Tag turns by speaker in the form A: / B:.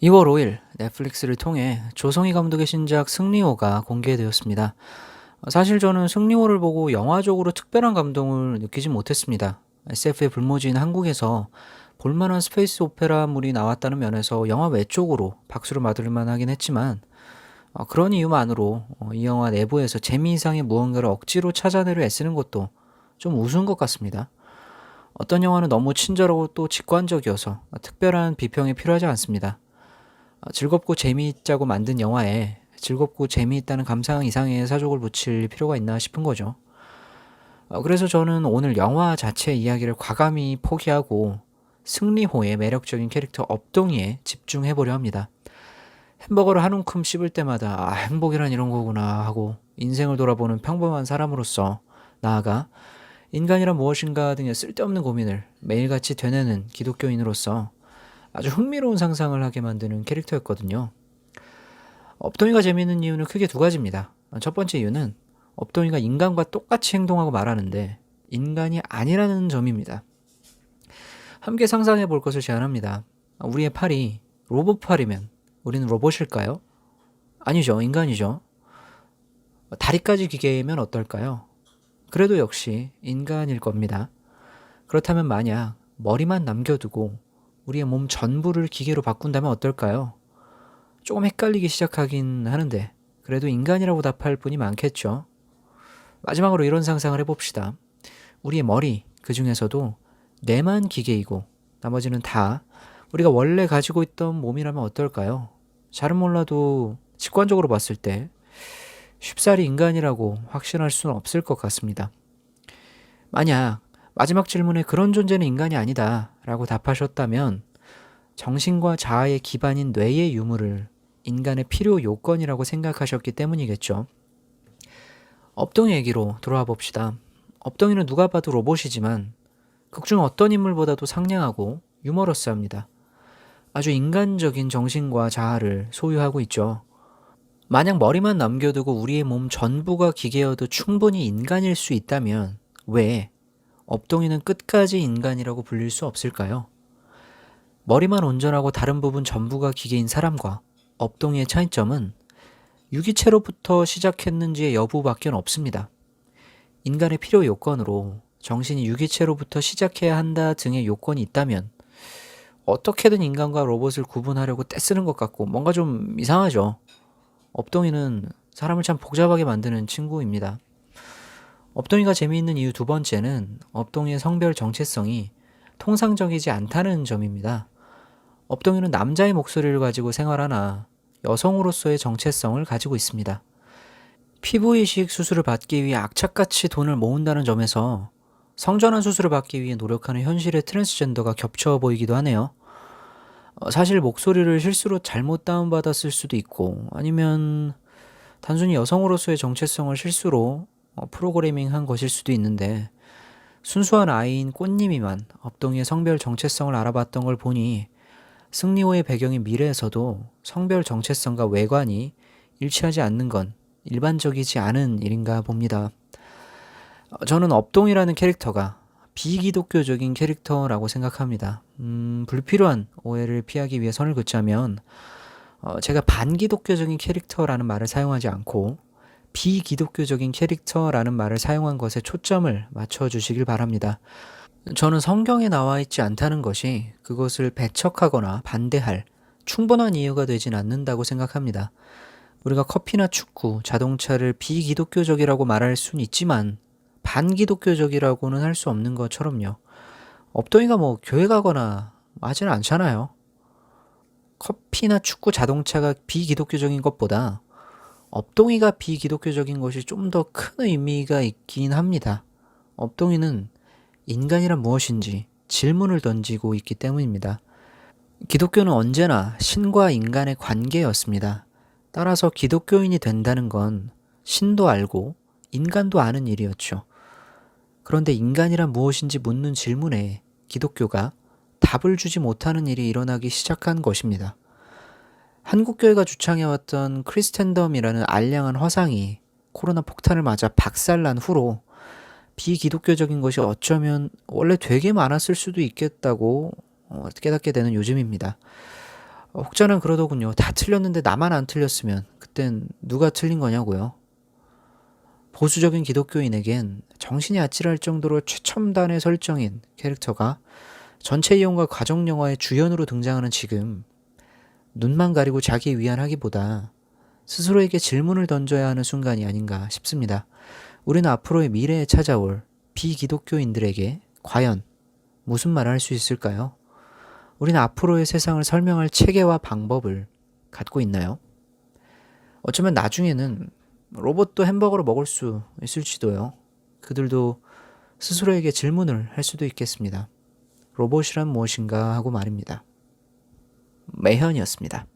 A: 2월 5일 넷플릭스를 통해 조성희 감독의 신작 승리호가 공개되었습니다. 사실 저는 승리호를 보고 영화적으로 특별한 감동을 느끼지 못했습니다. SF의 불모지인 한국에서 볼만한 스페이스 오페라물이 나왔다는 면에서 영화 외적으로 박수를 받을 만하긴 했지만 그런 이유만으로 이 영화 내부에서 재미 이상의 무언가를 억지로 찾아내려 애쓰는 것도 좀 우스운 것 같습니다. 어떤 영화는 너무 친절하고 또 직관적이어서 특별한 비평이 필요하지 않습니다. 즐겁고 재미있자고 만든 영화에 즐겁고 재미있다는 감상 이상의 사족을 붙일 필요가 있나 싶은 거죠. 그래서 저는 오늘 영화 자체 이야기를 과감히 포기하고 승리호의 매력적인 캐릭터 업동이에 집중해보려 합니다. 햄버거를 한 움큼 씹을 때마다 행복이란 이런 거구나 하고 인생을 돌아보는 평범한 사람으로서, 나아가 인간이란 무엇인가 등의 쓸데없는 고민을 매일같이 되뇌는 기독교인으로서 아주 흥미로운 상상을 하게 만드는 캐릭터였거든요. 업동이가 재미있는 이유는 크게 두 가지입니다. 첫 번째 이유는 업동이가 인간과 똑같이 행동하고 말하는데 인간이 아니라는 점입니다. 함께 상상해 볼 것을 제안합니다. 우리의 팔이 로봇 팔이면 우리는 로봇일까요? 아니죠. 인간이죠. 다리까지 기계이면 어떨까요? 그래도 역시 인간일 겁니다. 그렇다면 만약 머리만 남겨두고 우리의 몸 전부를 기계로 바꾼다면 어떨까요? 조금 헷갈리기 시작하긴 하는데 그래도 인간이라고 답할 분이 많겠죠. 마지막으로 이런 상상을 해봅시다. 우리의 머리, 그 중에서도 뇌만 기계이고 나머지는 다 우리가 원래 가지고 있던 몸이라면 어떨까요? 잘은 몰라도 직관적으로 봤을 때 쉽사리 인간이라고 확신할 수는 없을 것 같습니다. 만약 마지막 질문에 그런 존재는 인간이 아니다 라고 답하셨다면 정신과 자아의 기반인 뇌의 유무를 인간의 필요 요건이라고 생각하셨기 때문이겠죠. 업동이 얘기로 돌아와 봅시다. 업동이는 누가 봐도 로봇이지만 극중 어떤 인물보다도 상냥하고 유머러스합니다. 아주 인간적인 정신과 자아를 소유하고 있죠. 만약 머리만 남겨두고 우리의 몸 전부가 기계여도 충분히 인간일 수 있다면 왜 업동이는 끝까지 인간이라고 불릴 수 없을까요? 머리만 온전하고 다른 부분 전부가 기계인 사람과 업동이의 차이점은 유기체로부터 시작했는지의 여부밖에 없습니다. 인간의 필요 요건으로 정신이 유기체로부터 시작해야 한다 등의 요건이 있다면 어떻게든 인간과 로봇을 구분하려고 떼쓰는 것 같고 뭔가 좀 이상하죠. 업동이는 사람을 참 복잡하게 만드는 친구입니다. 업동이가 재미있는 이유 두 번째는 업동이의 성별 정체성이 통상적이지 않다는 점입니다. 업동이는 남자의 목소리를 가지고 생활하나 여성으로서의 정체성을 가지고 있습니다. 피부 이식 수술을 받기 위해 악착같이 돈을 모은다는 점에서 성전환 수술을 받기 위해 노력하는 현실의 트랜스젠더가 겹쳐 보이기도 하네요. 사실 목소리를 실수로 잘못 다운받았을 수도 있고 아니면 단순히 여성으로서의 정체성을 실수로 프로그래밍한 것일 수도 있는데 순수한 아이인 꽃님이만 업동이의 성별 정체성을 알아봤던 걸 보니 승리호의 배경인 미래에서도 성별 정체성과 외관이 일치하지 않는 건 일반적이지 않은 일인가 봅니다. 저는 업동이라는 캐릭터가 비기독교적인 캐릭터라고 생각합니다. 불필요한 오해를 피하기 위해 선을 긋자면 제가 반기독교적인 캐릭터라는 말을 사용하지 않고 비기독교적인 캐릭터라는 말을 사용한 것에 초점을 맞춰주시길 바랍니다. 저는 성경에 나와 있지 않다는 것이 그것을 배척하거나 반대할 충분한 이유가 되진 않는다고 생각합니다. 우리가 커피나 축구, 자동차를 비기독교적이라고 말할 수는 있지만 반기독교적이라고는 할 수 없는 것처럼요. 업동이가 뭐 교회 가거나 하지는 않잖아요. 커피나 축구, 자동차가 비기독교적인 것보다 업동이가 비기독교적인 것이 좀 더 큰 의미가 있긴 합니다. 업동이는 인간이란 무엇인지 질문을 던지고 있기 때문입니다. 기독교는 언제나 신과 인간의 관계였습니다. 따라서 기독교인이 된다는 건 신도 알고 인간도 아는 일이었죠. 그런데 인간이란 무엇인지 묻는 질문에 기독교가 답을 주지 못하는 일이 일어나기 시작한 것입니다. 한국교회가 주창해왔던 크리스텐덤이라는 알량한 화상이 코로나 폭탄을 맞아 박살난 후로 비기독교적인 것이 어쩌면 원래 되게 많았을 수도 있겠다고 깨닫게 되는 요즘입니다. 혹자는 그러더군요. 다 틀렸는데 나만 안 틀렸으면 그땐 누가 틀린 거냐고요. 보수적인 기독교인에겐 정신이 아찔할 정도로 최첨단의 설정인 캐릭터가 전체 이용과 가정 영화의 주연으로 등장하는 지금, 눈만 가리고 자기 위안하기보다 스스로에게 질문을 던져야 하는 순간이 아닌가 싶습니다. 우리는 앞으로의 미래에 찾아올 비기독교인들에게 과연 무슨 말을 할 수 있을까요? 우리는 앞으로의 세상을 설명할 체계와 방법을 갖고 있나요? 어쩌면 나중에는 로봇도 햄버거를 먹을 수 있을지도요. 그들도 스스로에게 질문을 할 수도 있겠습니다. 로봇이란 무엇인가 하고 말입니다. 매현이었습니다.